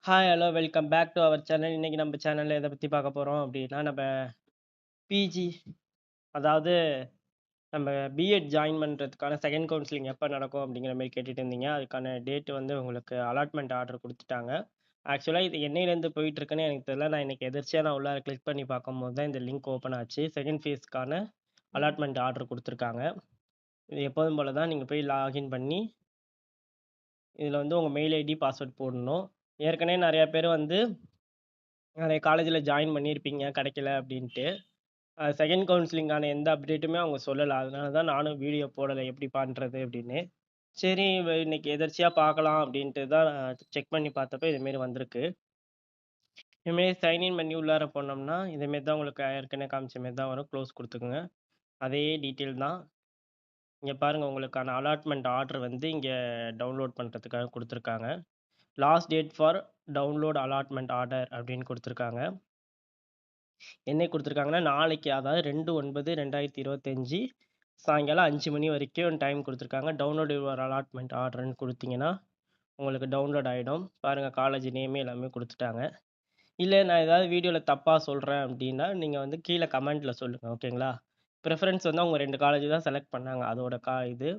Hi, hello, welcome back to our channel. இன்னைக்கு நம்ம சேனல்ல எதை பத்தி பார்க்க போறோம் அப்படின்னா, நம்ம பிஜி அதாவது நம்ம பிஎட் ஜாயின் பண்றதுக்கான செகண்ட் கவுன்சிலிங் எப்போ நடக்கும் அப்படிங்கிற மாதிரி கேட்டுட்டு இருந்தீங்க. அதுக்கான டேட் வந்து உங்களுக்கு அலாட்மெண்ட் ஆர்டர் கொடுத்துட்டாங்க. ஆக்சுவலாக இது என்னையிலேருந்து போயிட்டு இருக்குன்னு எனக்கு தெரியல. நான் இன்னைக்கு எதிர்ச்சியாக நான் உள்ளார கிளிக் பண்ணி பார்க்கும்போது தான் இந்த லிங்க் ஓப்பன் ஆச்சு. செகண்ட் ஃபேஸ்க்கான அலாட்மெண்ட் ஆர்டர் கொடுத்துருக்காங்க. இது எப்போதும் போல தான் நீங்கள் போய் லாகின் பண்ணி இதில் வந்து உங்கள் மெயில் ஐடி பாஸ்வேர்ட் போடணும். ஏற்கனவே நிறையா பேர் வந்து நிறைய காலேஜில் ஜாயின் பண்ணியிருப்பீங்க கிடைக்கல அப்படின்ட்டு. செகண்ட் கவுன்சிலிங்கான எந்த அப்டேட்டுமே அவங்க சொல்லல. அதனால தான் நானும் வீடியோ போடலை எப்படி பண்ணுறது அப்படின்னு. சரி இன்னைக்கு எதர்ச்சியாக பார்க்கலாம் அப்படின்ட்டு தான் செக் பண்ணி பார்த்தப்ப இதுமாரி வந்திருக்கு. இதுமாரி சைன்இன் பண்ணி உள்ளார போனோம்னா இதேமாரி தான் உங்களுக்கு ஏற்கனவே காமிச்ச மாரி தான் வரும். க்ளோஸ் கொடுத்துக்குங்க. அதே டீட்டெயில் தான். இங்கே பாருங்கள், உங்களுக்கான அலாட்மெண்ட் ஆர்டர் வந்து இங்கே டவுன்லோட் பண்ணுறதுக்காக கொடுத்துருக்காங்க. Last date for download allotment order அப்படின்னு கொடுத்துருக்காங்க. என்னைக்கு கொடுத்துருக்காங்கன்னா நாளைக்கு, அதாவது 2/9/2025 சாயங்காலம் 5 மணி வரைக்கும் டைம் கொடுத்துருக்காங்க. டவுன்லோட் யுவர் அலாட்மெண்ட் ஆர்டர்னு கொடுத்தீங்கன்னா உங்களுக்கு டவுன்லோட் ஆகிடும். பாருங்கள், காலேஜ் நேமே எல்லாமே கொடுத்துட்டாங்க. இல்லை நான் ஏதாவது வீடியோவில் தப்பாக சொல்கிறேன் அப்படின்னா நீங்கள் வந்து கீழே கமெண்ட்டில் சொல்லுங்கள், ஓகேங்களா? ப்ரிஃபரன்ஸ் வந்து அவங்க 2 காலேஜ் தான் செலக்ட் பண்ணாங்க. அதோட இது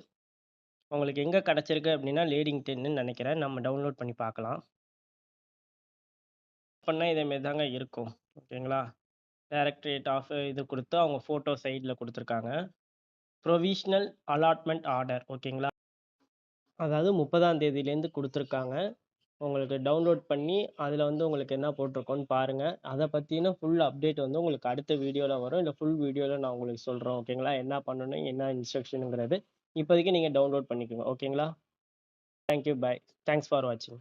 உங்களுக்கு எங்கே கிடச்சிருக்கு அப்படின்னா லேடிங்டன்னு நினைக்கிறேன். நம்ம டவுன்லோட் பண்ணி பார்க்கலாம். பண்ணால் இதேமாரி தாங்க இருக்கும், ஓகேங்களா? டைரக்டரேட் ஆஃப் இது கொடுத்து அவங்க ஃபோட்டோ சைடில் கொடுத்துருக்காங்க. ப்ரொவிஷ்னல் அலாட்மெண்ட் ஆர்டர், ஓகேங்களா? அதாவது 30ஆம் தேதியிலேருந்து கொடுத்துருக்காங்க. உங்களுக்கு டவுன்லோட் பண்ணி அதில் வந்து உங்களுக்கு என்ன போட்டிருக்கோன்னு பாருங்கள். அதை பற்றின ஃபுல் அப்டேட் வந்து உங்களுக்கு அடுத்த வீடியோவில் வரும். இல்லை ஃபுல் வீடியோவில் நான் உங்களுக்கு சொல்கிறேன், ஓகேங்களா? என்ன பண்ணணும், என்ன இன்ஸ்ட்ரக்ஷனுங்கிறது. இப்போதைக்கு நீங்கள் டவுன்லோட் பண்ணிக்கோங்க, ஓகேங்களா? Thank you, bye. தேங்க்ஸ் ஃபார் வாட்சிங்.